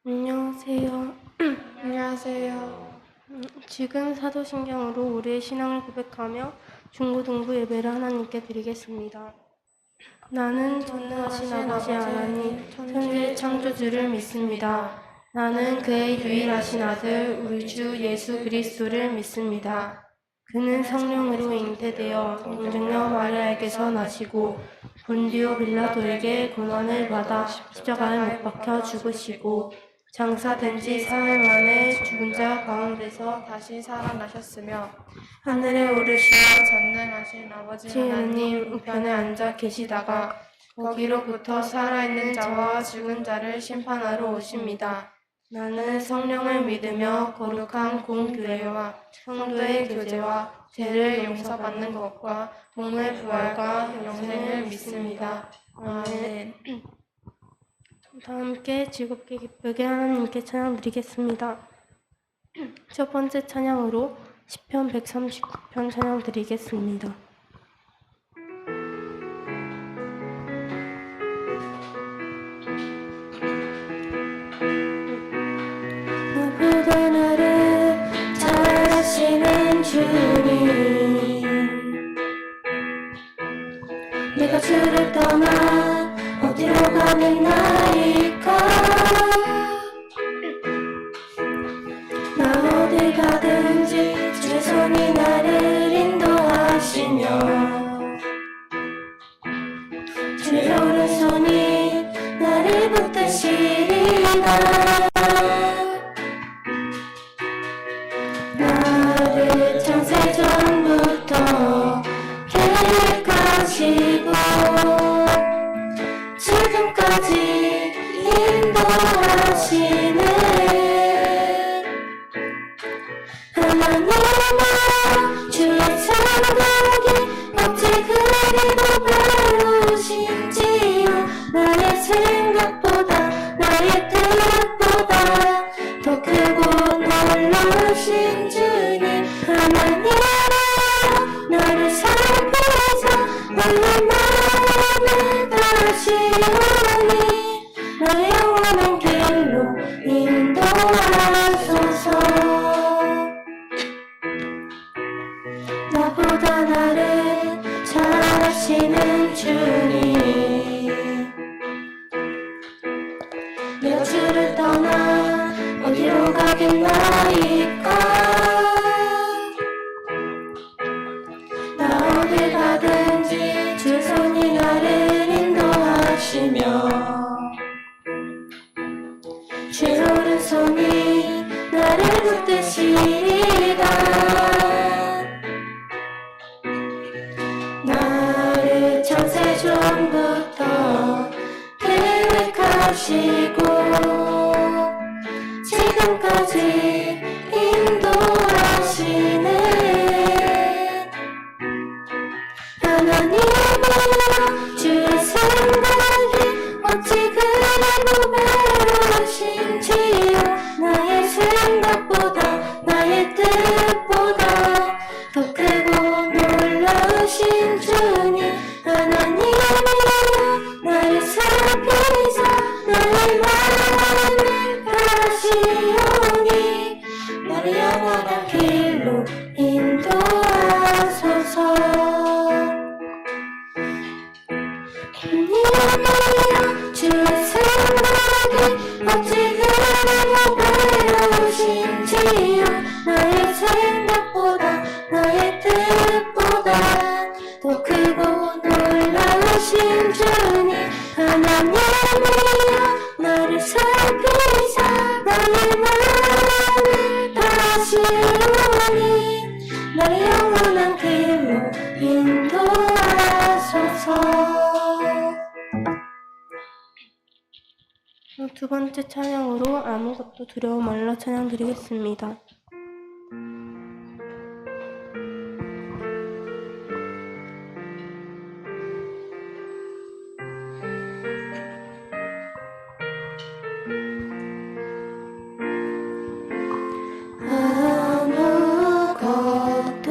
안녕하세요. 안녕하세요. 지금 사도신경으로 우리의 신앙을 고백하며 중고등부 예배를 하나님께 드리겠습니다. 나는 전능하신 아버지 하나님, 천지의 창조주를 믿습니다. 나는 그의 유일하신 아들, 우리 주 예수 그리스도를 믿습니다. 그는 성령으로 잉태되어 동정녀 마리아에게서 나시고 본디오 빌라도에게 고난을 받아 십자가에 못 박혀 죽으시고 장사된 지 사흘 만에 죽은 자 가운데서 다시 살아나셨으며 하늘에 오르시어 전능하신 아버지 하나님 우편에 앉아 계시다가 거기로부터 살아있는 자와 죽은 자를 심판하러 오십니다. 나는 성령을 믿으며 거룩한 공교회와 성도의 교제와 죄를 용서받는 것과 몸의 부활과 영생을 믿습니다. 아멘. 다 함께 즐겁게 기쁘게 하나님께 찬양 드리겠습니다. 첫 번째 찬양으로 시편 139편 찬양 드리겠습니다. 나보다 나를 잘 아시는 주님, 내가 주를 떠나 어디로 가는 나일까? 나 어디 가든지 주의 손이 나를 인도하시며 주의 오른손이 나를 붙드시리라. 나를 창세전부터 계획하시고 지금까지 인도하시는 하나님아, 주의 생각이 어찌 그리도 배우신지요. 나의 생각보다 나의 뜻보다 더 크고 놀라신 주님, 하나님아, 나를 살피사 나의 마음을 다시오니 나의 영원한 길로 인도하소서. 나보다 나를 잘 아시는 주님, 내가 주를 떠나 어디로 가겠나이까? 나 어디 가든지 주 손이 나를 인도하시며 주의 오른손이 나를 붙드시리라. 나를 창세전부터 계획하시고 지금까지 인도하시는 하나님아, 주의 생각이 어찌 그리도 배우신지요. 나의 생각보다 나의 뜻보다 더 크고 놀라신 주님, 하나님이여, 나를 살피사 나의 마음을 다시오니 나를 영원한 길로 인도하소서. 하나님이여, 주의 생각이 어찌 그리도 배우신지요. 나의 생각보다 나의 뜻보다 더 크고 놀라신 주님, 하나님이여, 나를 살피사 나의 마음을 다시오니 나를 영원한 길로 인도하소서. 두 번째 찬양으로 아무것도 두려워 말라 찬양 드리겠습니다. 아무것도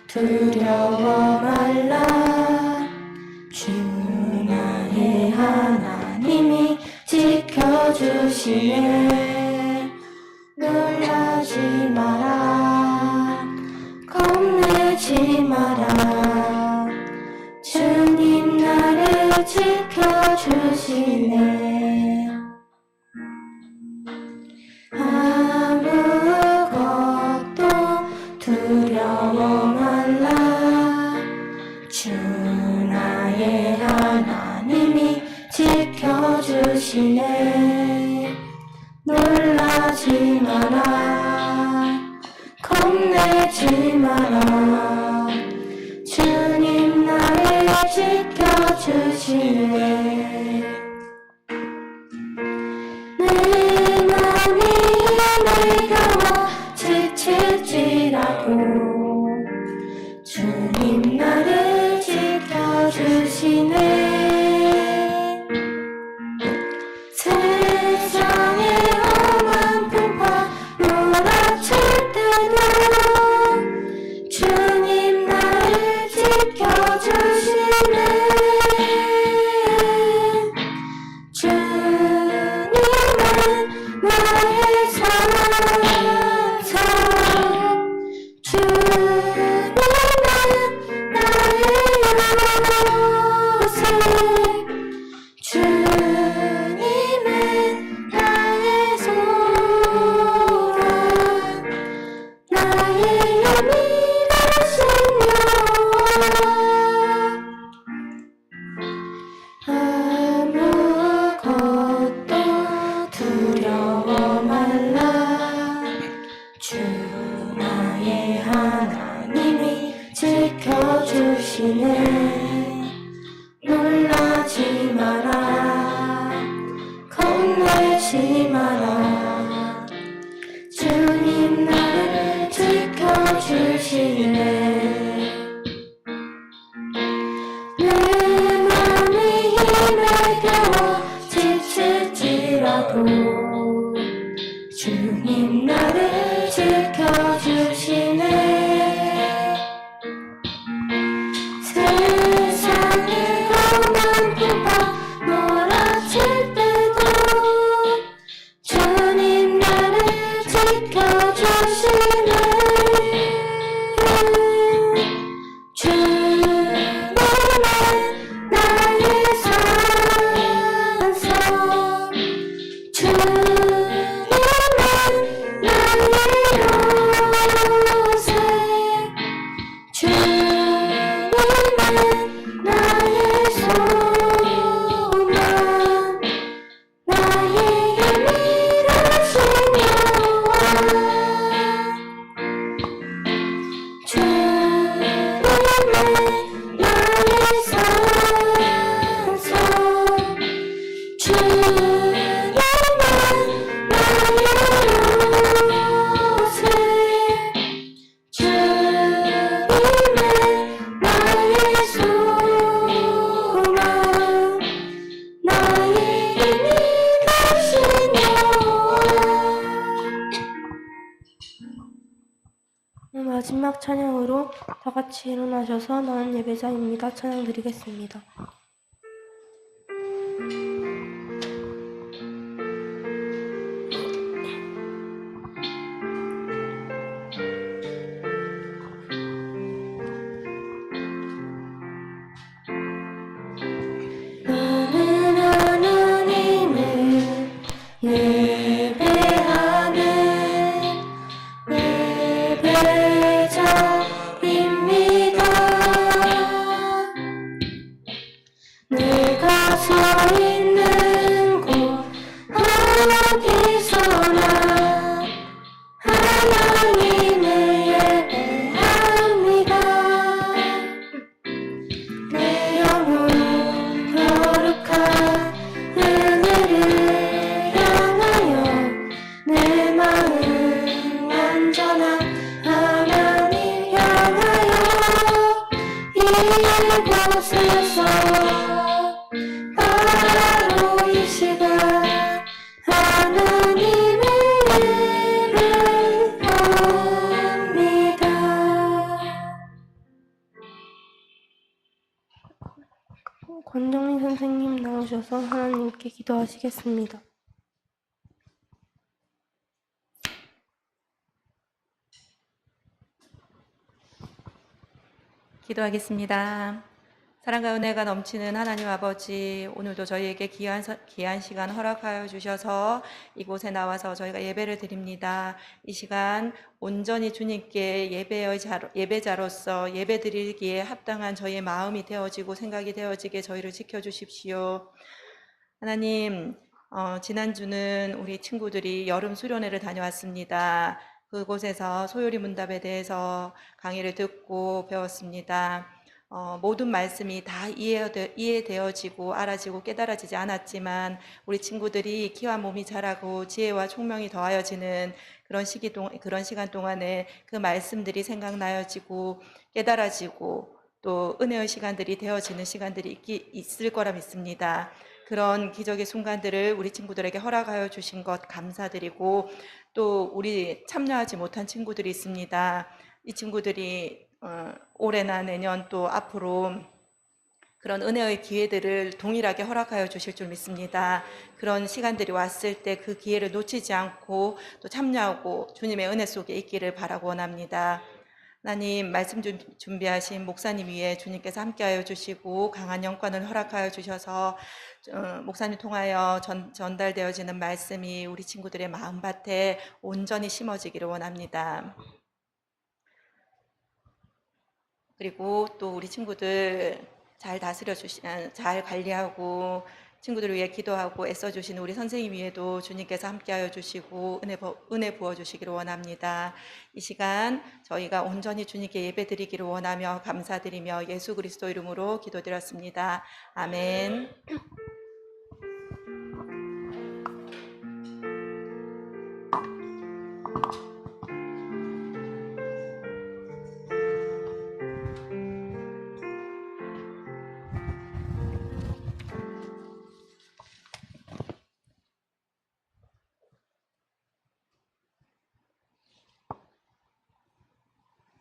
두려워 말라, 주 나의 하나님이 지켜주시 지켜주시네. 놀라지 마라, 겁내지 마라. 주님 나를 지켜주시네. 아무것도 두려워 말라. 주 나의 하나님이 지켜주시네. 놀라지 마라, 겁내지 마라. 주님 나를 지켜주시네. 내 맘이 힘을 겨워 지칠지라도 주님 나를 지켜주시네. 세상의 험한 풍파 몰아칠 때도 주님 나를 지켜주시네. 주님은 나의 산성, 주님은 나의 요새, 주님은 나의 소망, 나의 영원하신 여호와. 아무것도 두려워 말라. 주 나의 하나님이 지켜주시네. 놀라지 마라, 겁내지 마라. 주님 나를 지켜주시네. 내 맘이 힘을 겨워 지칠지라도 주님 나를 지켜주시네. 세상의 험한 풍파 몰아칠 때도 주님 나를 지켜주시네. 주님은 나의 산성, 주님은 나의 요새, 주님은 나의 소망, 나의 영원하신 여호와. 주님은 나의 산성, 주님은 나의 요새, 주님은 나의 소망, 나의 영원하신 여호와. 마지막 찬양으로 다 같이 일어나셔서 나는 예배자입니다. 찬양 드리겠습니다. 나는 하나님을 예배하는 예배자입니다. 내가 서 있는 곳 어디서나 하나님을 예배합니다. 내 영혼 거룩한 은혜를 향하여 내 마음 완전한 하나님 향하여 이곳에서 바로 이 시간 하나님을 예배합니다. 권정민 선생님 나오셔서 하나님께 기도하시겠습니다. 기도하겠습니다. 사랑과 은혜가 넘치는 하나님 아버지, 오늘도 저희에게 귀한 시간 허락하여 주셔서 이곳에 나와서 저희가 예배를 드립니다. 이 시간 온전히 주님께 예배자로서 예배드리기에 합당한 저희의 마음이 되어지고 생각이 되어지게 저희를 지켜주십시오. 하나님, 지난주는 우리 친구들이 여름 수련회를 다녀왔습니다. 그곳에서 소요리 문답에 대해서 강의를 듣고 배웠습니다. 모든 말씀이 다 이해되어지고 알아지고 깨달아지지 않았지만 우리 친구들이 키와 몸이 자라고 지혜와 총명이 더하여지는 그런 시간 동안에 그 말씀들이 생각나여지고 깨달아지고 또 은혜의 시간들이 되어지는 시간들이 있을 거라 믿습니다. 그런 기적의 순간들을 우리 친구들에게 허락하여 주신 것 감사드리고, 또 우리 참여하지 못한 친구들이 있습니다. 이 친구들이 올해나 내년 또 앞으로 그런 은혜의 기회들을 동일하게 허락하여 주실 줄 믿습니다. 그런 시간들이 왔을 때 그 기회를 놓치지 않고 또 참여하고 주님의 은혜 속에 있기를 바라고 원합니다. 하나님, 말씀 준비하신 목사님 위에 주님께서 함께하여 주시고 강한 영권을 허락하여 주셔서 목사님 통하여 전달되어지는 말씀이 우리 친구들의 마음밭에 온전히 심어지기를 원합니다. 그리고 또 우리 친구들 잘 관리하고 친구들을 위해 기도하고 애써주시는 우리 선생님 위에도 주님께서 함께하여 주시고 은혜 부어주시기를 원합니다. 이 시간 저희가 온전히 주님께 예배드리기를 원하며 감사드리며 예수 그리스도 이름으로 기도드렸습니다. 아멘.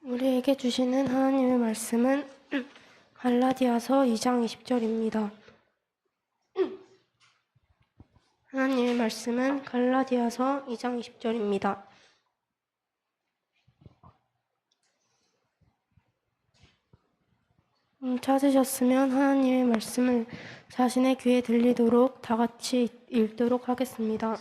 우리에게 주시는 하나님의 말씀은 갈라디아서 2장 20절입니다. 하나님의 말씀은 갈라디아서 2장 20절입니다. 찾으셨으면 하나님의 말씀을 자신의 귀에 들리도록 다 같이 읽도록 하겠습니다.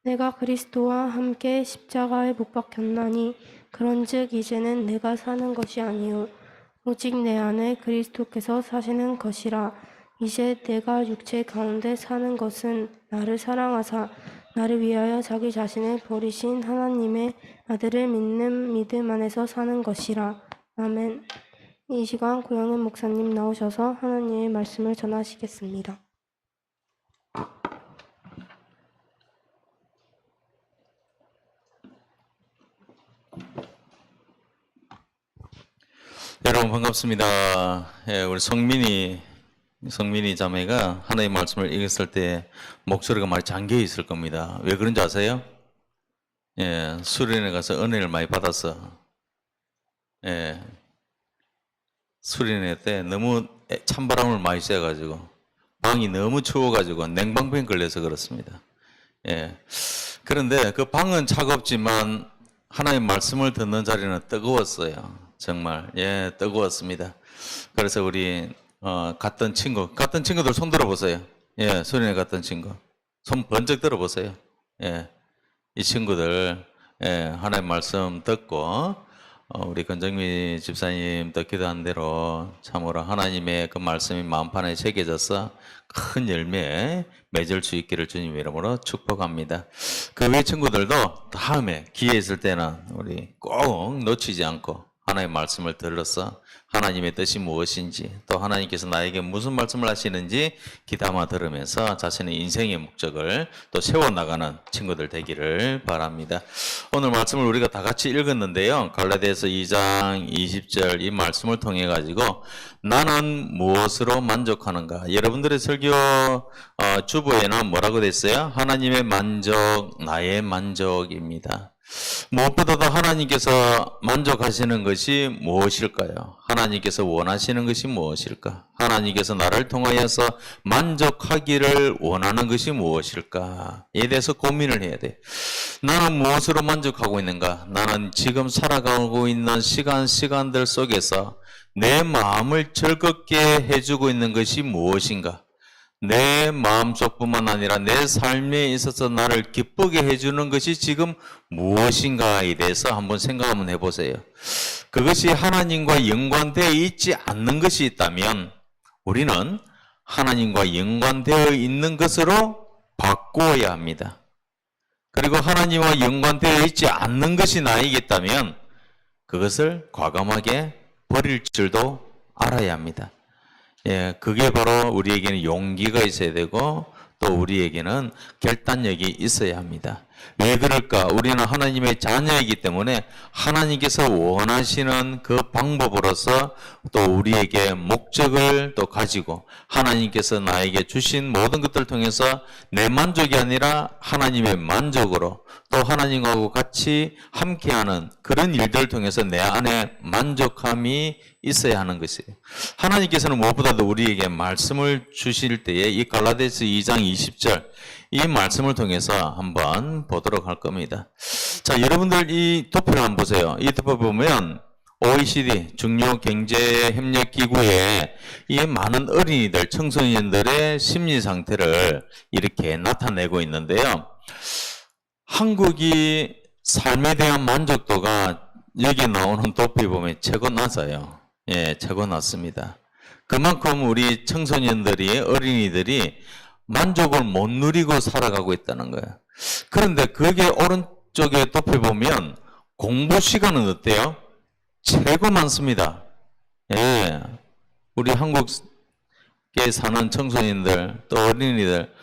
내가 그리스도와 함께 십자가에 못 박혔나니 그런즉 이제는 내가 사는 것이 아니요 오직 내 안에 그리스도께서 사시는 것이라. 이제 내가 육체 가운데 사는 것은 나를 사랑하사 나를 위하여 자기 자신을 버리신 하나님의 아들을 믿는 믿음 안에서 사는 것이라. 아멘. 이 시간 고영은 목사님 나오셔서 하나님의 말씀을 전하시겠습니다. 여러분 반갑습니다. 예, 우리 성민이 자매가 하나님의 말씀을 읽었을 때 목소리가 많이 잠겨 있을 겁니다. 왜 그런지 아세요? 예, 수련회 가서 은혜를 많이 받아서, 예, 수련회 때 너무 찬바람을 많이 쐬가지고 방이 너무 추워가지고 냉방병 걸려서 그렇습니다. 예, 그런데 그 방은 차갑지만 하나님의 말씀을 듣는 자리는 뜨거웠어요. 정말 뜨거웠습니다. 그래서 우리 갔던 친구들 손 들어보세요. 예, 수련회 갔던 친구 손 번쩍 들어보세요. 예, 이 친구들 하나님 말씀 듣고 우리 권정미 집사님도 기도한 대로 참으로 하나님의 그 말씀이 마음판에 새겨져서 큰 열매 맺을 수 있기를 주님 이름으로 축복합니다. 그 외 친구들도 다음에 기회 있을 때는 우리 꼭 놓치지 않고 하나님의 말씀을 들어서 하나님의 뜻이 무엇인지 또 하나님께서 나에게 무슨 말씀을 하시는지 귀담아 들으면서 자신의 인생의 목적을 또 세워나가는 친구들 되기를 바랍니다. 오늘 말씀을 우리가 다 같이 읽었는데요. 갈라디아서 2장 20절 이 말씀을 통해 가지고 나는 무엇으로 만족하는가? 여러분들의 설교 주보에는 뭐라고 됐어요? 하나님의 만족, 나의 만족입니다. 무엇보다도 하나님께서 만족하시는 것이 무엇일까요? 하나님께서 원하시는 것이 무엇일까? 하나님께서 나를 통하여서 만족하기를 원하는 것이 무엇일까? 이에 대해서 고민을 해야 돼. 나는 무엇으로 만족하고 있는가? 나는 지금 살아가고 있는 시간들 속에서 내 마음을 즐겁게 해주고 있는 것이 무엇인가? 내 마음속뿐만 아니라 내 삶에 있어서 나를 기쁘게 해주는 것이 지금 무엇인가에 대해서 한번 생각 한번 해보세요. 그것이 하나님과 연관되어 있지 않는 것이 있다면 우리는 하나님과 연관되어 있는 것으로 바꾸어야 합니다. 그리고 하나님과 연관되어 있지 않는 것이 나에게 있다면 그것을 과감하게 버릴 줄도 알아야 합니다. 예, 그게 바로 우리에게는 용기가 있어야 되고 또 우리에게는 결단력이 있어야 합니다. 왜 그럴까? 우리는 하나님의 자녀이기 때문에 하나님께서 원하시는 그 방법으로서 또 우리에게 목적을 또 가지고 하나님께서 나에게 주신 모든 것들을 통해서 내 만족이 아니라 하나님의 만족으로 또 하나님하고 같이 함께하는 그런 일들을 통해서 내 안에 만족함이 있어야 하는 것이에요. 하나님께서는 무엇보다도 우리에게 말씀을 주실 때에 이 갈라디아서 2장 20절 이 말씀을 통해서 한번 보도록 할 겁니다. 자, 여러분들 이 도표를 한번 보세요. 이 도표 보면 OECD 중요 경제 협력 기구에 이 많은 어린이들, 청소년들의 심리 상태를 이렇게 나타내고 있는데요. 한국이 삶에 대한 만족도가 여기 나오는 도표에 보면 최고 낮아요. 예, 최고 낮습니다. 그만큼 우리 청소년들이, 어린이들이 만족을 못 누리고 살아가고 있다는 거예요. 그런데 거기에 오른쪽에 도표 보면 공부 시간은 어때요? 최고 많습니다. 예, 우리 한국에 사는 청소년들 또 어린이들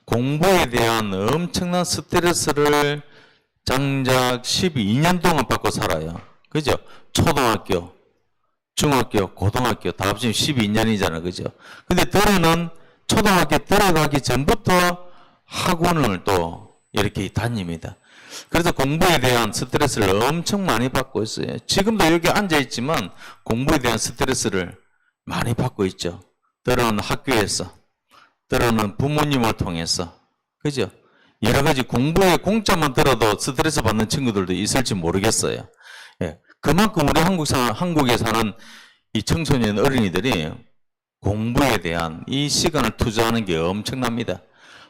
공부에 대한 엄청난 스트레스를 장작 12년 동안 받고 살아요. 그죠? 초등학교, 중학교, 고등학교 다 합치면 12년이잖아요. 그죠? 근데 들어는 초등학교 들어가기 전부터 학원을 또 이렇게 다닙니다. 그래서 공부에 대한 스트레스를 엄청 많이 받고 있어요. 지금도 여기 앉아 있지만 공부에 대한 스트레스를 많이 받고 있죠. 때로는 학교에서, 때로는 부모님을 통해서, 그죠? 여러 가지 공부에 공짜만 들어도 스트레스 받는 친구들도 있을지 모르겠어요. 예. 그만큼 우리 한국에 사는 이 청소년 어린이들이 공부에 대한 이 시간을 투자하는 게 엄청납니다.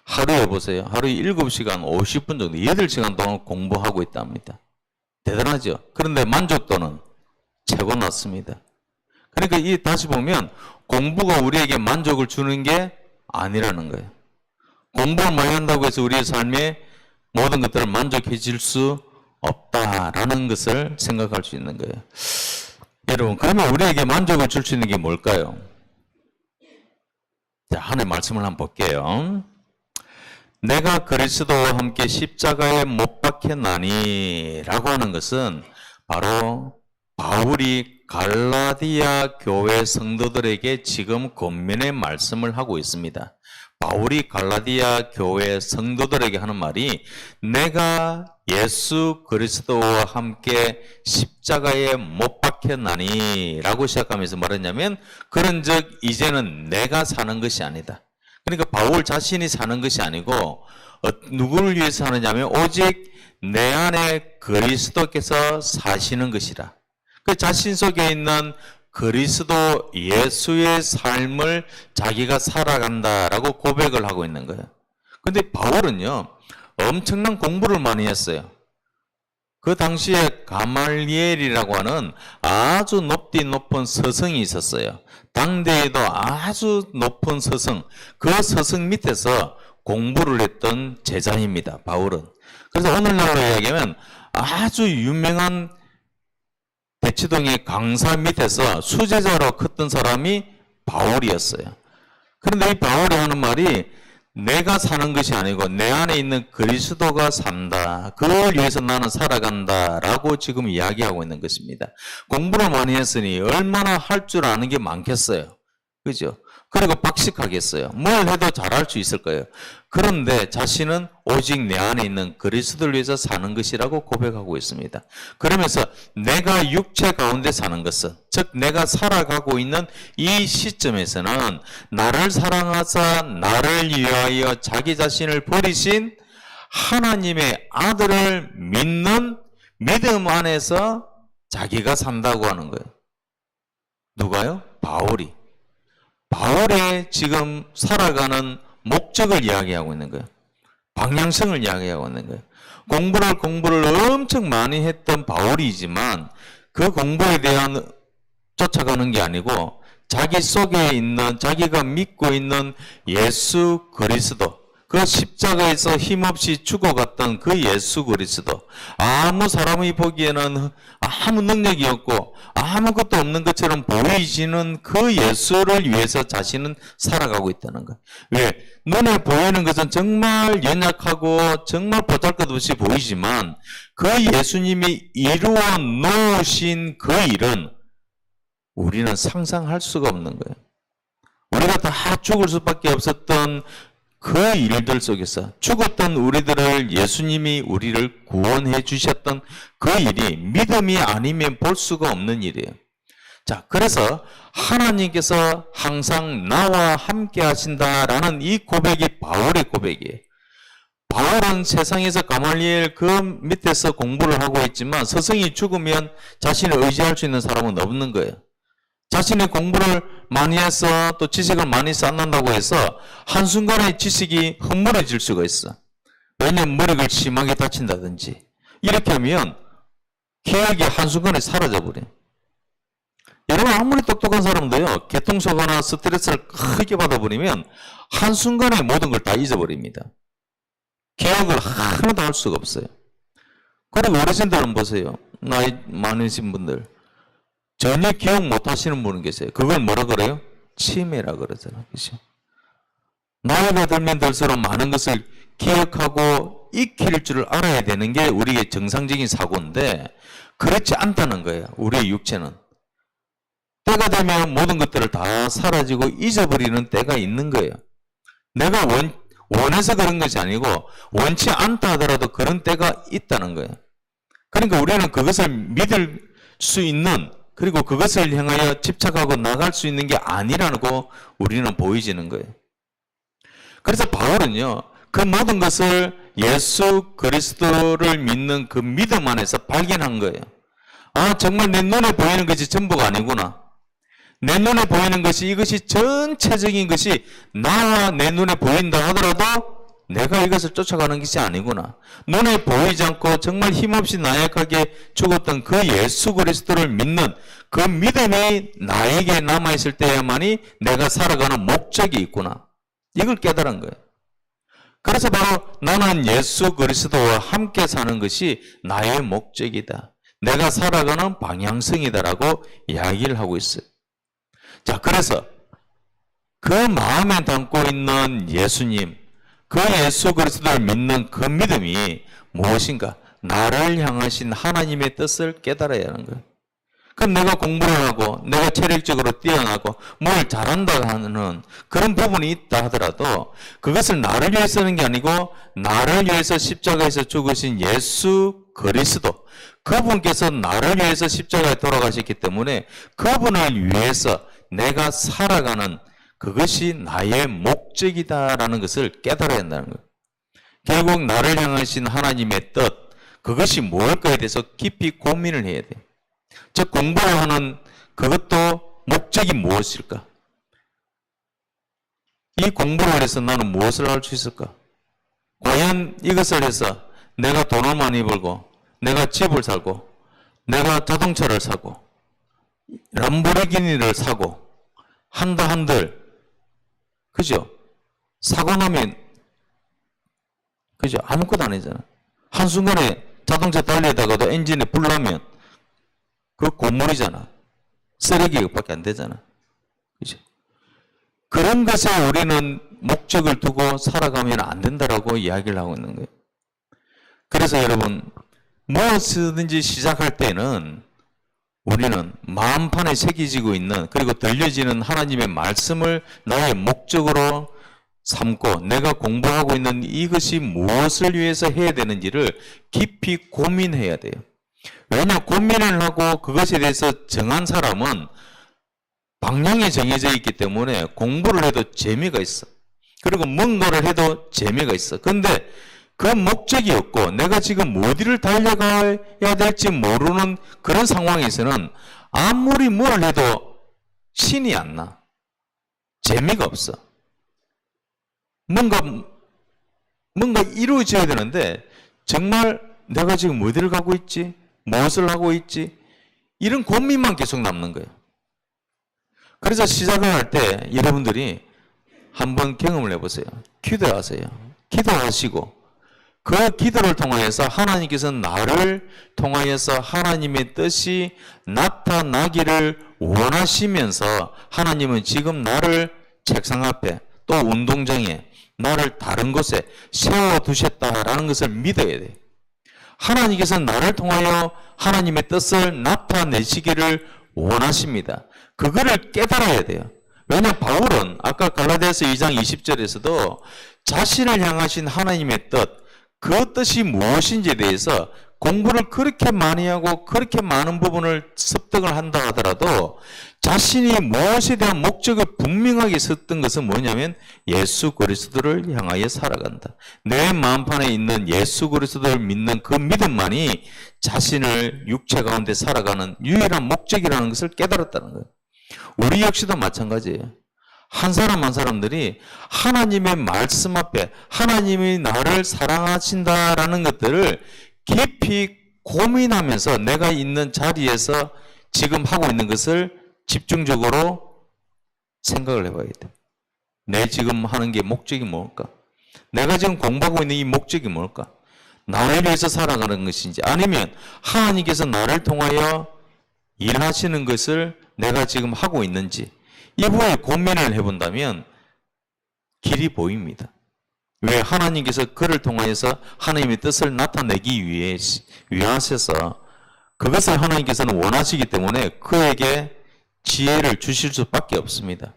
하루에 보세요. 하루에 7시간 50분 정도, 8시간 동안 공부하고 있답니다. 대단하죠? 그런데 만족도는 최고 낮습니다. 그러니까 이 다시 보면 공부가 우리에게 만족을 주는 게 아니라는 거예요. 공부를 많이 한다고 해서 우리의 삶에 모든 것들을 만족해 줄 수 없다라는 것을 생각할 수 있는 거예요. 여러분, 그러면 우리에게 만족을 줄 수 있는 게 뭘까요? 자, 하나의 말씀을 한번 볼게요. 내가 그리스도와 함께 십자가에 못 박혔나니 라고 하는 것은 바로 바울이 갈라디아 교회 성도들에게 지금 권면의 말씀을 하고 있습니다. 바울이 갈라디아 교회 성도들에게 하는 말이 내가 예수 그리스도와 함께 십자가에 못 박혔나니 라고 시작하면서 말했냐면 그런즉 이제는 내가 사는 것이 아니다. 그러니까 바울 자신이 사는 것이 아니고 누구를 위해서 사느냐면 오직 내 안에 그리스도께서 사시는 것이라. 그 자신 속에 있는 그리스도 예수의 삶을 자기가 살아간다라고 고백을 하고 있는 거예요. 근데 바울은요, 엄청난 공부를 많이 했어요. 그 당시에 가말리엘이라고 하는 아주 높은 서성이 있었어요. 당대에도 아주 높은 서성, 그 서성 밑에서 공부를 했던 제자입니다, 바울은. 그래서 오늘날로 이야기하면 아주 유명한 대치동의 강사 밑에서 수제자로 컸던 사람이 바울이었어요. 그런데 이 바울이 하는 말이 내가 사는 것이 아니고 내 안에 있는 그리스도가 산다. 그걸 위해서 나는 살아간다. 라고 지금 이야기하고 있는 것입니다. 공부를 많이 했으니 얼마나 할 줄 아는 게 많겠어요. 그죠? 그리고 박식하겠어요. 뭘 해도 잘할 수 있을 거예요. 그런데 자신은 오직 내 안에 있는 그리스도를 위해서 사는 것이라고 고백하고 있습니다. 그러면서 내가 육체 가운데 사는 것은, 즉 내가 살아가고 있는 이 시점에서는 나를 사랑하사 나를 위하여 자기 자신을 버리신 하나님의 아들을 믿는 믿음 안에서 자기가 산다고 하는 거예요. 누가요? 바울이. 바울의 지금 살아가는 목적을 이야기하고 있는 거예요. 방향성을 이야기하고 있는 거예요. 공부를 엄청 많이 했던 바울이지만 그 공부에 대한 쫓아가는 게 아니고 자기 속에 있는, 자기가 믿고 있는 예수 그리스도, 그 십자가에서 힘없이 죽어갔던 그 예수 그리스도, 아무 사람이 보기에는 아무 능력이 없고 아무것도 없는 것처럼 보이지는 그 예수를 위해서 자신은 살아가고 있다는 거예요. 왜? 눈에 보이는 것은 정말 연약하고 정말 보잘것없이 보이지만 그 예수님이 이루어 놓으신 그 일은 우리는 상상할 수가 없는 거예요. 우리가 다 죽을 수밖에 없었던 그 일들 속에서 죽었던 우리들을 예수님이 우리를 구원해 주셨던 그 일이 믿음이 아니면 볼 수가 없는 일이에요. 자, 그래서 하나님께서 항상 나와 함께 하신다라는 이 고백이 바울의 고백이에요. 바울은 세상에서 가말리엘 그 밑에서 공부를 하고 있지만 스승이 죽으면 자신을 의지할 수 있는 사람은 없는 거예요. 자신의 공부를 많이 해서 또 지식을 많이 쌓는다고 해서 한순간에 지식이 허물어질 수가 있어. 왜냐면 머리가 심하게 다친다든지 이렇게 하면 기억이 한순간에 사라져버려. 여러분 아무리 똑똑한 사람도요, 개통사고나 스트레스를 크게 받아버리면 한순간에 모든 걸 다 잊어버립니다. 기억을 하나도 할 수가 없어요. 그리고 어르신들은 보세요. 나이 많으신 분들 전혀 기억 못 하시는 분은 계세요. 그걸 뭐라 그래요? 치매라 그러잖아요. 그죠? 나이가 들면 들수록 많은 것을 기억하고 익힐 줄을 알아야 되는 게 우리의 정상적인 사고인데 그렇지 않다는 거예요. 우리의 육체는. 때가 되면 모든 것들을 다 사라지고 잊어버리는 때가 있는 거예요. 내가 원해서 그런 것이 아니고 원치 않다 하더라도 그런 때가 있다는 거예요. 그러니까 우리는 그것을 믿을 수 있는, 그리고 그것을 향하여 집착하고 나갈 수 있는 게 아니라고 우리는 보여지는 거예요. 그래서 바울은요, 그 모든 것을 예수 그리스도를 믿는 그 믿음 안에서 발견한 거예요. 아, 정말 내 눈에 보이는 것이 전부가 아니구나. 내 눈에 보이는 것이, 이것이 전체적인 것이 나와 내 눈에 보인다 하더라도 내가 이것을 쫓아가는 것이 아니구나. 눈에 보이지 않고 정말 힘없이 나약하게 죽었던 그 예수 그리스도를 믿는 그 믿음이 나에게 남아있을 때야만이 내가 살아가는 목적이 있구나. 이걸 깨달은 거예요. 그래서 바로 나는 예수 그리스도와 함께 사는 것이 나의 목적이다. 내가 살아가는 방향성이다라고 이야기를 하고 있어요. 자, 그래서 그 마음에 담고 있는 예수님, 그 예수 그리스도를 믿는 그 믿음이 무엇인가? 나를 향하신 하나님의 뜻을 깨달아야 하는 거예요. 그럼 내가 공부를 하고 내가 체력적으로 뛰어나고 뭘 잘한다 하는 그런 부분이 있다 하더라도 그것을 나를 위해서 하는 게 아니고 나를 위해서 십자가에서 죽으신 예수 그리스도, 그분께서 나를 위해서 십자가에 돌아가셨기 때문에 그분을 위해서 내가 살아가는 그것이 나의 목적이다라는 것을 깨달아야 한다는 거예요. 결국 나를 향하신 하나님의 뜻, 그것이 무엇일까에 대해서 깊이 고민을 해야 돼요. 즉 공부를 하는 그것도 목적이 무엇일까? 이 공부를 해서 나는 무엇을 할 수 있을까? 과연 이것을 해서 내가 돈을 많이 벌고 내가 집을 살고 내가 자동차를 사고 람보르기니를 사고 한다 한들, 그죠? 사고 나면, 그죠? 아무것도 아니잖아. 한순간에 자동차 달리다가도 엔진에 불 나면 그 고물이잖아. 쓰레기밖에 안 되잖아. 그죠? 그런 것에 우리는 목적을 두고 살아가면 안 된다라고 이야기를 하고 있는 거예요. 그래서 여러분, 무엇이든지 시작할 때는 우리는 마음판에 새겨지고 있는, 그리고 들려지는 하나님의 말씀을 나의 목적으로 삼고 내가 공부하고 있는 이것이 무엇을 위해서 해야 되는지를 깊이 고민해야 돼요. 왜냐, 고민을 하고 그것에 대해서 정한 사람은 방향이 정해져 있기 때문에 공부를 해도 재미가 있어. 그리고 뭔가를 해도 재미가 있어. 근데 그 목적이 없고 내가 지금 어디를 달려가야 될지 모르는 그런 상황에서는 아무리 뭘 해도 신이 안 나. 재미가 없어. 뭔가 이루어져야 되는데 정말 내가 지금 어디를 가고 있지? 무엇을 하고 있지? 이런 고민만 계속 남는 거예요. 그래서 시작을 할 때 여러분들이 한번 경험을 해보세요. 기도하세요. 기도하시고 그 기도를 통하여서 하나님께서 나를 통하여서 하나님의 뜻이 나타나기를 원하시면서 하나님은 지금 나를 책상 앞에 또 운동장에 나를 다른 곳에 세워두셨다라는 것을 믿어야 돼요. 하나님께서 나를 통하여 하나님의 뜻을 나타내시기를 원하십니다. 그거를 깨달아야 돼요. 왜냐하면 바울은 아까 갈라디아서 2장 20절에서도 자신을 향하신 하나님의 뜻, 그 뜻이 무엇인지에 대해서 공부를 그렇게 많이 하고 그렇게 많은 부분을 습득을 한다 하더라도 자신이 무엇에 대한 목적을 분명하게 썼던 것은 뭐냐면 예수 그리스도를 향하여 살아간다. 내 마음판에 있는 예수 그리스도를 믿는 그 믿음만이 자신을 육체 가운데 살아가는 유일한 목적이라는 것을 깨달았다는 거예요. 우리 역시도 마찬가지예요. 한 사람 한 사람들이 하나님의 말씀 앞에 하나님이 나를 사랑하신다라는 것들을 깊이 고민하면서 내가 있는 자리에서 지금 하고 있는 것을 집중적으로 생각을 해봐야 돼. 내 지금 하는 게 목적이 뭘까? 내가 지금 공부하고 있는 이 목적이 뭘까? 나를 위해서 살아가는 것인지 아니면 하나님께서 나를 통하여 일하시는 것을 내가 지금 하고 있는지 이 부분에 고민을 해본다면 길이 보입니다. 왜? 하나님께서 그를 통하여서 하나님의 뜻을 나타내기 위하셔서 그것을 하나님께서는 원하시기 때문에 그에게 지혜를 주실 수밖에 없습니다.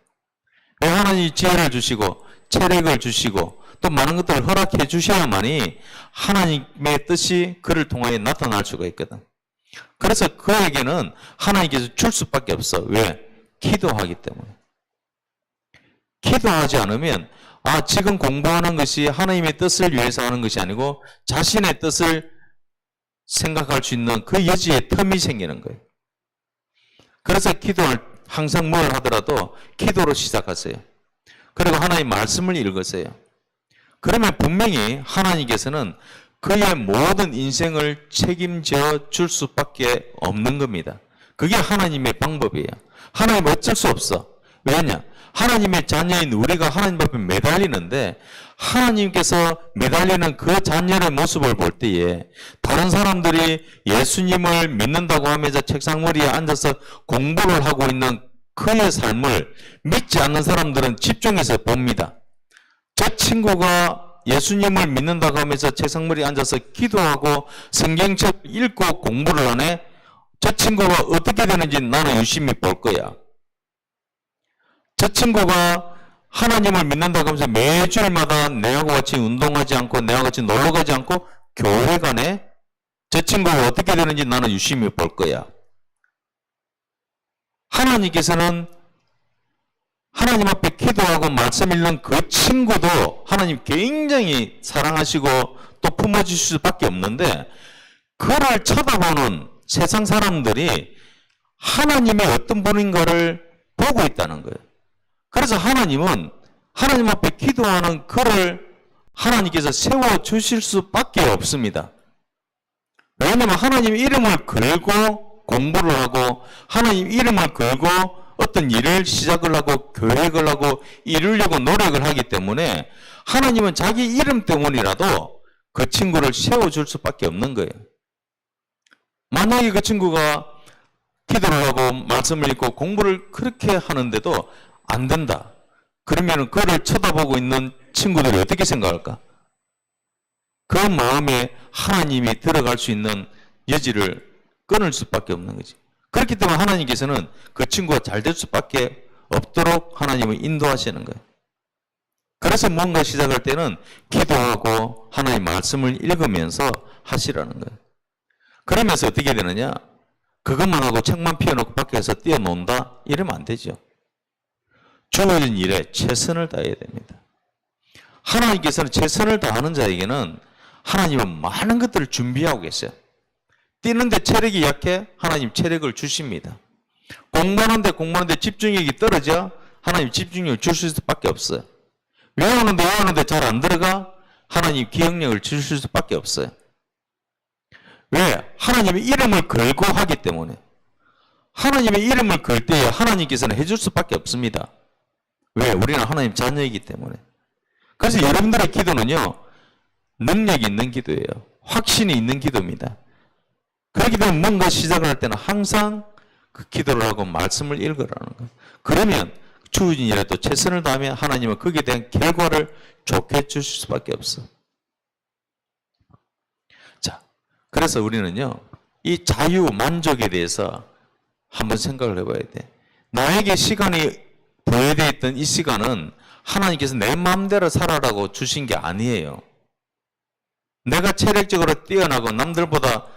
왜? 하나님이 지혜를 주시고 체력을 주시고 또 많은 것들을 허락해 주셔야만이 하나님의 뜻이 그를 통하여 나타날 수가 있거든. 그래서 그에게는 하나님께서 줄 수밖에 없어. 왜? 기도하기 때문에. 기도하지 않으면 지금 공부하는 것이 하나님의 뜻을 위해서 하는 것이 아니고 자신의 뜻을 생각할 수 있는 그 여지의 틈이 생기는 거예요. 그래서 기도를 항상 뭘 하더라도 기도로 시작하세요. 그리고 하나님 말씀을 읽으세요. 그러면 분명히 하나님께서는 그의 모든 인생을 책임져 줄 수밖에 없는 겁니다. 그게 하나님의 방법이에요. 하나님 어쩔 수 없어. 왜냐? 하나님의 자녀인 우리가 하나님 앞에 매달리는데 하나님께서 매달리는 그 자녀의 모습을 볼 때에 다른 사람들이 예수님을 믿는다고 하면서 책상머리에 앉아서 공부를 하고 있는 그의 삶을 믿지 않는 사람들은 집중해서 봅니다. 저 친구가 예수님을 믿는다고 하면서 책상머리에 앉아서 기도하고 성경책 읽고 공부를 하네? 저 친구가 어떻게 되는지 나는 유심히 볼 거야. 저 친구가 하나님을 믿는다고 하면서 매주일마다 내하고 같이 운동하지 않고 내하고 같이 놀러 가지 않고 교회 가네? 저 친구가 어떻게 되는지 나는 유심히 볼 거야. 하나님께서는 하나님 앞에 기도하고 말씀 읽는 그 친구도 하나님 굉장히 사랑하시고 또 품어주실 수밖에 없는데 그를 쳐다보는 세상 사람들이 하나님의 어떤 분인가를 보고 있다는 거예요. 그래서 하나님은 하나님 앞에 기도하는 그를 하나님께서 세워주실 수밖에 없습니다. 왜냐하면 하나님 이름을 걸고 공부를 하고 하나님 이름을 걸고 어떤 일을 시작을 하고 계획을 하고 이루려고 노력을 하기 때문에 하나님은 자기 이름 때문이라도 그 친구를 세워줄 수밖에 없는 거예요. 만약에 그 친구가 기도를 하고 말씀을 읽고 공부를 그렇게 하는데도 안 된다. 그러면 그를 쳐다보고 있는 친구들이 어떻게 생각할까? 그 마음에 하나님이 들어갈 수 있는 여지를 끊을 수밖에 없는 거지. 그렇기 때문에 하나님께서는 그 친구가 잘 될 수밖에 없도록 하나님을 인도하시는 거예요. 그래서 뭔가 시작할 때는 기도하고 하나님의 말씀을 읽으면서 하시라는 거예요. 그러면서 어떻게 되느냐? 그것만 하고 책만 펴놓고 밖에서 뛰어논다? 이러면 안 되죠. 주어진 일에 최선을 다해야 됩니다. 하나님께서는 최선을 다하는 자에게는 하나님은 많은 것들을 준비하고 계세요. 뛰는데 체력이 약해? 하나님 체력을 주십니다. 공부하는데 집중력이 떨어져 하나님 집중력을 주실 수밖에 없어요. 외우는데 잘 안 들어가 하나님 기억력을 주실 수밖에 없어요. 왜? 하나님의 이름을 걸고 하기 때문에. 하나님의 이름을 걸 때에 하나님께서는 해줄 수밖에 없습니다. 왜? 우리는 하나님 자녀이기 때문에. 그래서 여러분들의 기도는요, 능력이 있는 기도예요. 확신이 있는 기도입니다. 그렇기 때문에 뭔가 시작을 할 때는 항상 그 기도를 하고 말씀을 읽으라는 거예요. 그러면 주인이라도 최선을 다하면 하나님은 거기에 대한 결과를 좋게 주실 수밖에 없어. 자, 그래서 우리는요, 이 자유 만족에 대해서 한번 생각을 해봐야 돼. 나에게 시간이 부여되어 있던 이 시간은 하나님께서 내 마음대로 살아라고 주신 게 아니에요. 내가 체력적으로 뛰어나고 남들보다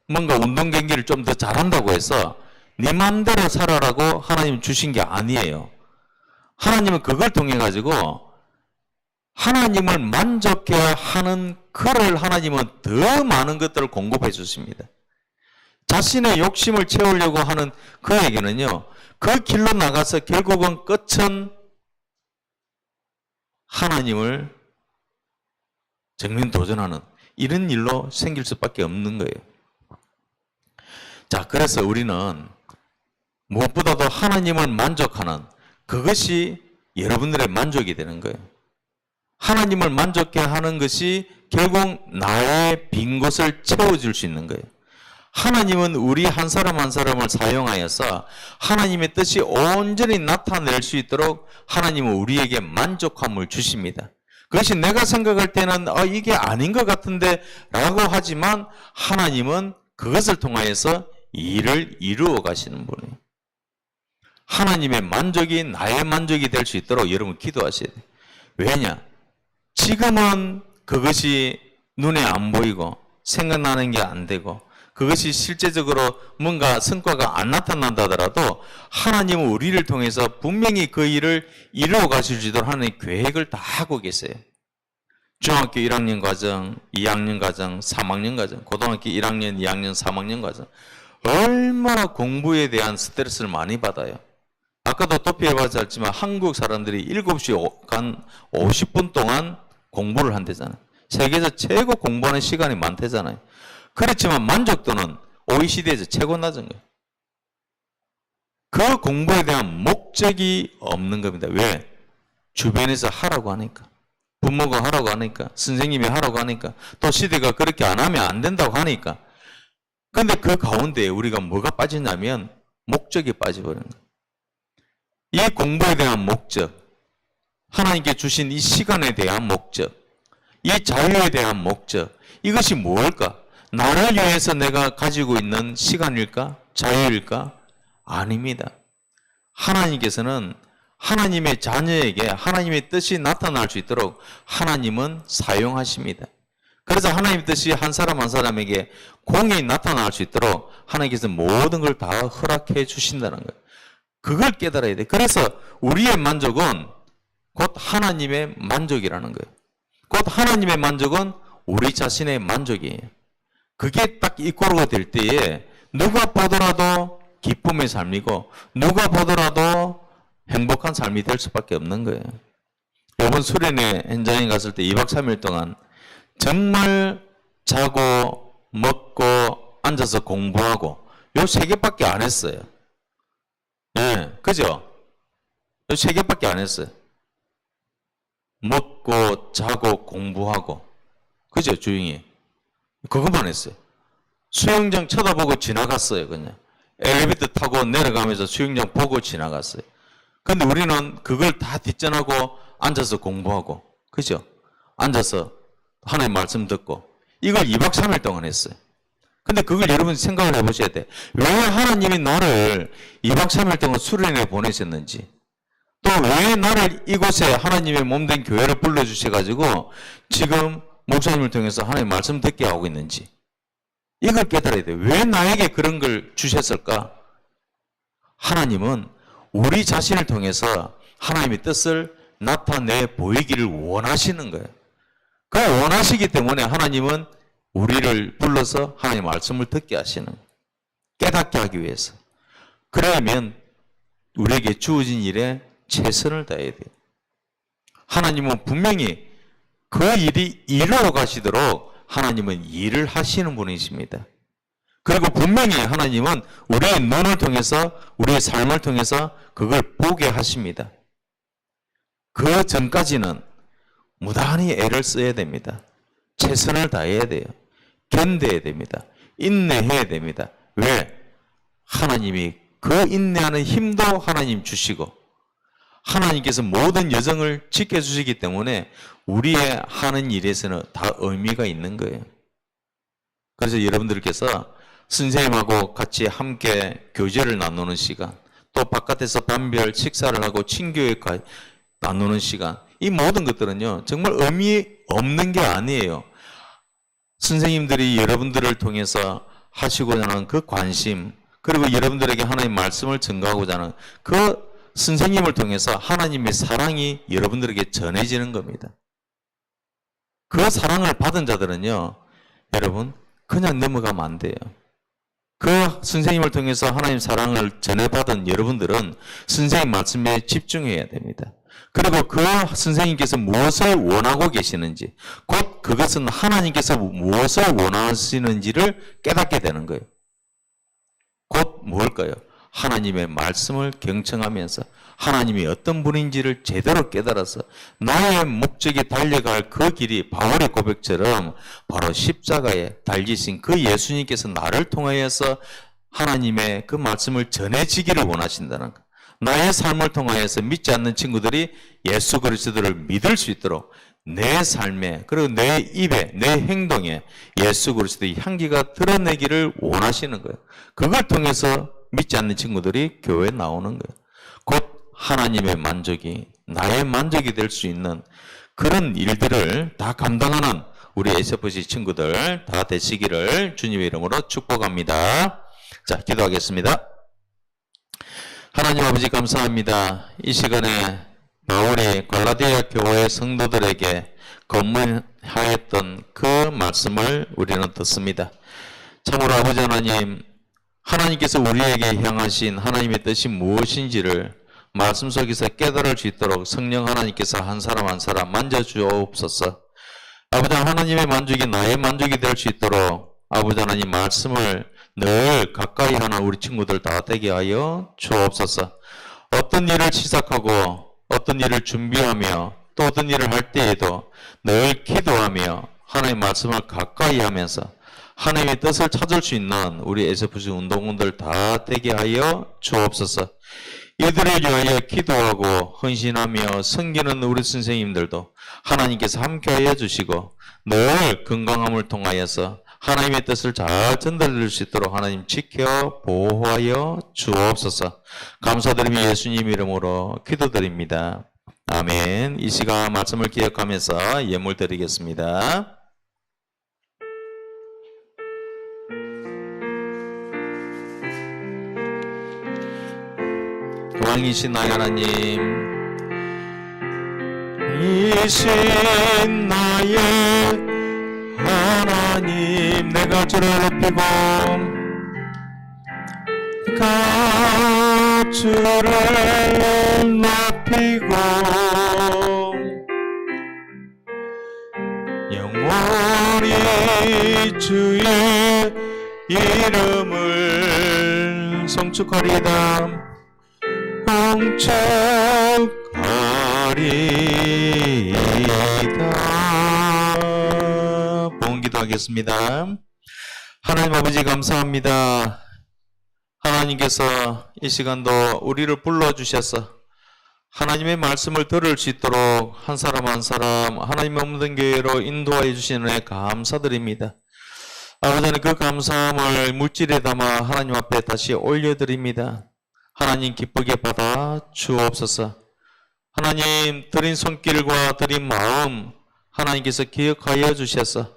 뭔가 운동 경기를 좀 더 잘한다고 해서 네 마음대로 살아라고 하나님 주신 게 아니에요. 하나님은 그걸 통해 가지고 하나님을 만족해 하는 그를 하나님은 더 많은 것들을 공급해 주십니다. 자신의 욕심을 채우려고 하는 그에게는요, 그 길로 나가서 결국은 끝은 하나님을 정면 도전하는 이런 일로 생길 수밖에 없는 거예요. 자, 그래서 우리는 무엇보다도 하나님을 만족하는 그것이 여러분들의 만족이 되는 거예요. 하나님을 만족해 하는 것이 결국 나의 빈 곳을 채워줄 수 있는 거예요. 하나님은 우리 한 사람 한 사람을 사용하여서 하나님의 뜻이 온전히 나타낼 수 있도록 하나님은 우리에게 만족함을 주십니다. 그것이 내가 생각할 때는 이게 아닌 것 같은데 라고 하지만 하나님은 그것을 통하여서 일을 이루어 가시는 분이에요. 하나님의 만족이 나의 만족이 될 수 있도록 여러분 기도하셔야 돼요. 왜냐? 지금은 그것이 눈에 안 보이고 생각나는 게 안 되고 그것이 실제적으로 뭔가 성과가 안 나타난다 하더라도 하나님은 우리를 통해서 분명히 그 일을 이루어 가실 수 있도록 하나님 계획을 다 하고 계세요. 중학교 1학년 과정, 2학년 과정, 3학년 과정, 고등학교 1학년, 2학년, 3학년 과정 얼마나 공부에 대한 스트레스를 많이 받아요. 아까도 도피해봐서 알지만 한국 사람들이 7시간 50분 동안 공부를 한대잖아요. 세계에서 최고 공부하는 시간이 많대잖아요. 그렇지만 만족도는 OECD에서 최고 낮은 거예요. 그 공부에 대한 목적이 없는 겁니다. 왜? 주변에서 하라고 하니까. 부모가 하라고 하니까. 선생님이 하라고 하니까. 또 시대가 그렇게 안 하면 안 된다고 하니까. 그런데 그 가운데 우리가 뭐가 빠지냐면 목적이 빠져버리는 거예요. 이 공부에 대한 목적, 하나님께 주신 이 시간에 대한 목적, 이 자유에 대한 목적, 이것이 무엇일까? 나를 위해서 내가 가지고 있는 시간일까? 자유일까? 아닙니다. 하나님께서는 하나님의 자녀에게 하나님의 뜻이 나타날 수 있도록 하나님은 사용하십니다. 그래서 하나님의 뜻이 한 사람 한 사람에게 공히 나타날 수 있도록 하나님께서 모든 걸 다 허락해 주신다는 거예요. 그걸 깨달아야 돼. 그래서 우리의 만족은 곧 하나님의 만족이라는 거예요. 곧 하나님의 만족은 우리 자신의 만족이에요. 그게 딱 이꼬르가 될 때에 누가 보더라도 기쁨의 삶이고 누가 보더라도 행복한 삶이 될 수밖에 없는 거예요. 이번 수련회 현장에 갔을 때 2박 3일 동안 정말 자고 먹고 앉아서 공부하고 요 3개밖에 안 했어요. 예, 그죠? 요 3개밖에 안 했어요. 먹고 자고 공부하고 그죠? 조용히 그것만 했어요. 수영장 쳐다보고 지나갔어요. 그냥 엘리베이터 타고 내려가면서 수영장 보고 지나갔어요. 근데 우리는 그걸 다 뒷전하고 앉아서 공부하고 그죠? 앉아서 하나님 말씀 듣고 이걸 2박 3일 동안 했어요. 근데 그걸 여러분 생각을 해보셔야 돼. 왜 하나님이 나를 2박 3일 동안 수련회 보내셨는지, 또 왜 나를 이곳에 하나님의 몸된 교회를 불러주셔가지고 지금 목사님을 통해서 하나님 말씀 듣게 하고 있는지 이걸 깨달아야 돼. 왜 나에게 그런 걸 주셨을까? 하나님은 우리 자신을 통해서 하나님의 뜻을 나타내 보이기를 원하시는 거예요. 그 원하시기 때문에 하나님은 우리를 불러서 하나님의 말씀을 듣게 하시는 거예요. 깨닫게 하기 위해서. 그러면 우리에게 주어진 일에 최선을 다해야 돼요. 하나님은 분명히 그 일이 이루어 가시도록 하나님은 일을 하시는 분이십니다. 그리고 분명히 하나님은 우리의 눈을 통해서, 우리의 삶을 통해서 그걸 보게 하십니다. 그 전까지는 무단히 애를 써야 됩니다. 최선을 다해야 돼요. 견뎌야 됩니다. 인내해야 됩니다. 왜? 하나님이 그 인내하는 힘도 하나님 주시고 하나님께서 모든 여정을 지켜주시기 때문에 우리의 하는 일에서는 다 의미가 있는 거예요. 그래서 여러분들께서 선생님하고 같이 함께 교제를 나누는 시간, 또 바깥에서 반별 식사를 하고 친교회 나누는 시간, 이 모든 것들은요 정말 의미 없는 게 아니에요. 선생님들이 여러분들을 통해서 하시고자 하는 그 관심, 그리고 여러분들에게 하나님의 말씀을 전가하고자 하는 그 선생님을 통해서 하나님의 사랑이 여러분들에게 전해지는 겁니다. 그 사랑을 받은 자들은요, 여러분 그냥 넘어가면 안 돼요. 그 선생님을 통해서 하나님 사랑을 전해받은 여러분들은 선생님 말씀에 집중해야 됩니다. 그리고 그 선생님께서 무엇을 원하고 계시는지, 곧 그것은 하나님께서 무엇을 원하시는지를 깨닫게 되는 거예요. 곧 뭘까요? 하나님의 말씀을 경청하면서 하나님이 어떤 분인지를 제대로 깨달아서 나의 목적에 달려갈 그 길이 바울의 고백처럼 바로 십자가에 달리신 그 예수님께서 나를 통하여서 하나님의 그 말씀을 전해지기를 원하신다는 것. 나의 삶을 통하여서 믿지 않는 친구들이 예수 그리스도를 믿을 수 있도록 내 삶에, 그리고 내 입에, 내 행동에 예수 그리스도의 향기가 드러내기를 원하시는 거예요. 그걸 통해서 믿지 않는 친구들이 교회에 나오는 거예요. 곧 하나님의 만족이 나의 만족이 될 수 있는 그런 일들을 다 감당하는 우리 SFC 친구들 다 되시기를 주님의 이름으로 축복합니다. 자, 기도하겠습니다. 하나님 아버지 감사합니다. 이 시간에 바울이 갈라디아 교회 성도들에게 권면하였던 그 말씀을 우리는 듣습니다. 참으로 아버지 하나님, 하나님께서 우리에게 향하신 하나님의 뜻이 무엇인지를 말씀 속에서 깨달을 수 있도록 성령 하나님께서 한 사람 한 사람 만져주옵소서. 아버지 하나님의 만족이 나의 만족이 될 수 있도록 아버지 하나님 말씀을 늘 가까이 하는 우리 친구들 다 되게 하여 주옵소서. 어떤 일을 시작하고 어떤 일을 준비하며 또 어떤 일을 할 때에도 늘 기도하며 하나님의 말씀을 가까이 하면서 하나님의 뜻을 찾을 수 있는 우리 SFC 운동원들 다 되게 하여 주옵소서. 이들을 위하여 기도하고 헌신하며 섬기는 우리 선생님들도 하나님께서 함께하여 주시고 늘 건강함을 통하여서 하나님의 뜻을 잘 전달될 수 있도록 하나님 지켜 보호하여 주옵소서. 감사드리며 예수님 이름으로 기도드립니다. 아멘. 이 시간 말씀을 기억하면서 예물 드리겠습니다. 왕이신 나의 하나님, 이신 나의 하나님, 내가 주를 높이고 내가 주를 높이고 영원히 주의 이름을 송축하리이다. 봉축하리이다. 봉기도하겠습니다. 하나님 아버지 감사합니다. 하나님께서 이 시간도 우리를 불러주셔서 하나님의 말씀을 들을 수 있도록 한 사람 한 사람 하나님 없는 교회로 인도하여 주시는 애 감사드립니다. 아버지는 그 감사함을 물질에 담아 하나님 앞에 다시 올려드립니다. 하나님 기쁘게 받아 주옵소서. 하나님 드린 손길과 드린 마음 하나님께서 기억하여 주셔서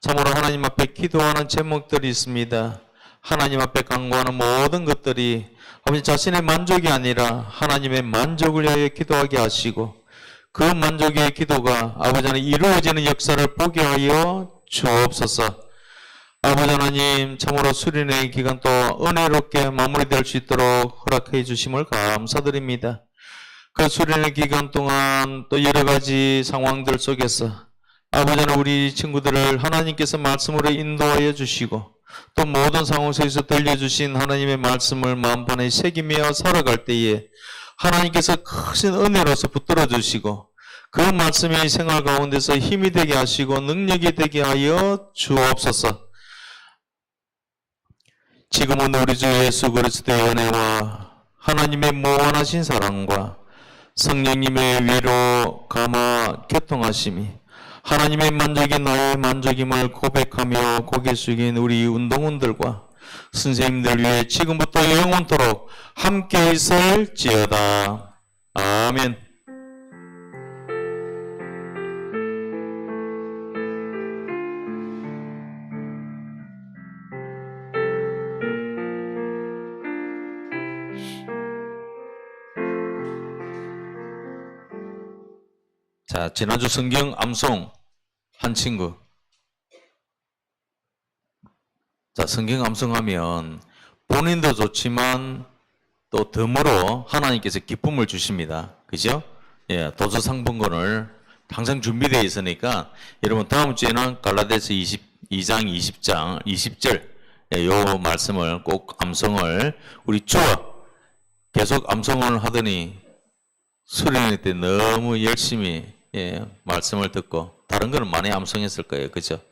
참으로 하나님 앞에 기도하는 제목들이 있습니다. 하나님 앞에 간구하는 모든 것들이 아버지 자신의 만족이 아니라 하나님의 만족을 위하여 기도하게 하시고 그 만족의 기도가 아버지는 이루어지는 역사를 보게 하여 주옵소서. 아버지 하나님, 참으로 수련의 기간 또 은혜롭게 마무리될 수 있도록 허락해 주심을 감사드립니다. 그 수련의 기간 동안 또 여러 가지 상황들 속에서 아버지 하나님, 우리 친구들을 하나님께서 말씀으로 인도하여 주시고 또 모든 상황 속에서 들려주신 하나님의 말씀을 마음판에 새기며 살아갈 때에 하나님께서 크신 은혜로서 붙들어 주시고 그 말씀이 생활 가운데서 힘이 되게 하시고 능력이 되게 하여 주옵소서. 지금은 우리 주 예수 그리스도의 은혜와 하나님의 무한하신 사랑과 성령님의 위로 감화 교통하심이 하나님의 만족이 나의 만족임을 고백하며 고개 숙인 우리 운동원들과 선생님들 위해 지금부터 영원토록 함께 있을지어다. 아멘. 자, 지난주 성경 암송 한 친구. 자, 성경 암송하면 본인도 좋지만 또 덤으로 하나님께서 기쁨을 주십니다. 그죠? 예, 도서 상품권을 항상 준비되어 있으니까 여러분 다음 주에는 갈라디아서 22장 20절 예, 요 말씀을 꼭 암송을 우리 주와 계속 암송을 하더니 수련회 때 너무 열심히 예, 말씀을 듣고 다른 거는 많이 암송했을 거예요. 그죠?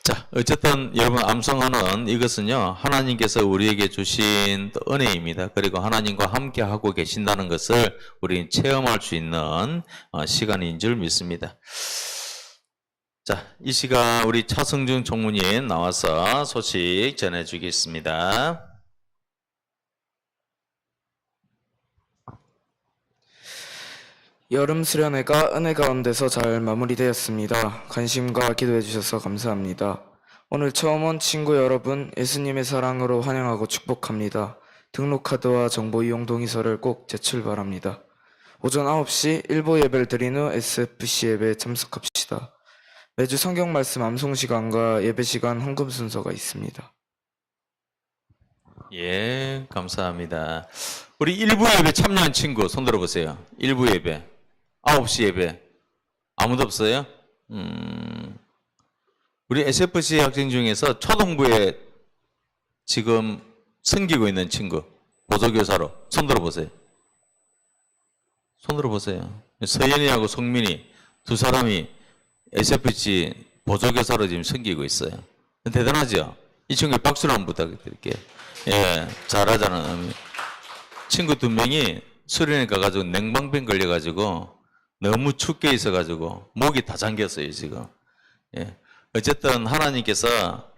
자, 어쨌든 여러분 암송하는 이것은요, 하나님께서 우리에게 주신 또 은혜입니다. 그리고 하나님과 함께 하고 계신다는 것을 우리는 체험할 수 있는 시간인 줄 믿습니다. 자, 이 시간 우리 차성중 총무님 나와서 소식 전해주겠습니다. 여름 수련회가 은혜 가운데서 잘 마무리되었습니다. 관심과 기도해 주셔서 감사합니다. 오늘 처음 온 친구 여러분, 예수님의 사랑으로 환영하고 축복합니다. 등록카드와 정보 이용 동의서를 꼭 제출 바랍니다. 오전 9시 일부 예배를 드린 후 SFC 예배에 참석합시다. 매주 성경 말씀 암송 시간과 예배 시간 헌금 순서가 있습니다. 예, 감사합니다. 우리 일부 예배 참여한 친구 손 들어보세요. 일부 예배 9시 예배 아무도 없어요? 우리 SFC 학생 중에서 초등부에 지금 섬기고 있는 친구 보조교사로 손 들어보세요. 손 들어보세요. 서연이하고 송민이 두 사람이 SFC 보조교사로 지금 섬기고 있어요. 대단하죠? 이 친구에 박수를 한번 부탁드릴게요. 예, 잘하자는 의미. 친구 두 명이 수련회 가가지고 냉방병 걸려가지고 너무 춥게 있어가지고 목이 다 잠겼어요 지금. 예, 어쨌든 하나님께서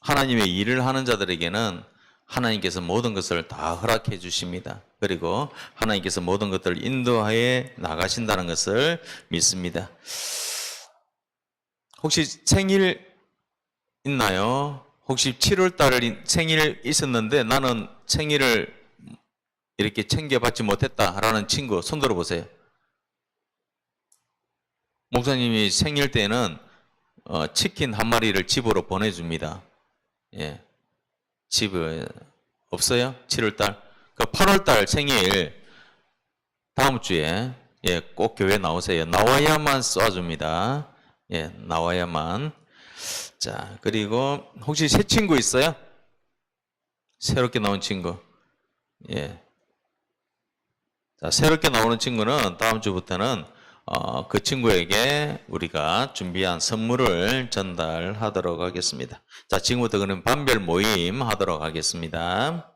하나님의 일을 하는 자들에게는 하나님께서 모든 것을 다 허락해 주십니다. 그리고 하나님께서 모든 것들을 인도하여 나가신다는 것을 믿습니다. 혹시 생일 있나요? 혹시 7월 달에 생일 있었는데 나는 생일을 이렇게 챙겨받지 못했다라는 친구 손 들어보세요. 목사님이 생일 때는 치킨 한 마리를 집으로 보내줍니다. 예, 집에 없어요? 7월 달. 그 8월 달 생일 다음 주에 예, 꼭 교회 나오세요. 나와야만 쏴줍니다. 예, 나와야만. 자, 그리고 혹시 새 친구 있어요? 새롭게 나온 친구. 예. 자, 새롭게 나오는 친구는 다음 주부터는 그 친구에게 우리가 준비한 선물을 전달하도록 하겠습니다. 자, 지금부터 그럼 반별 모임 하도록 하겠습니다.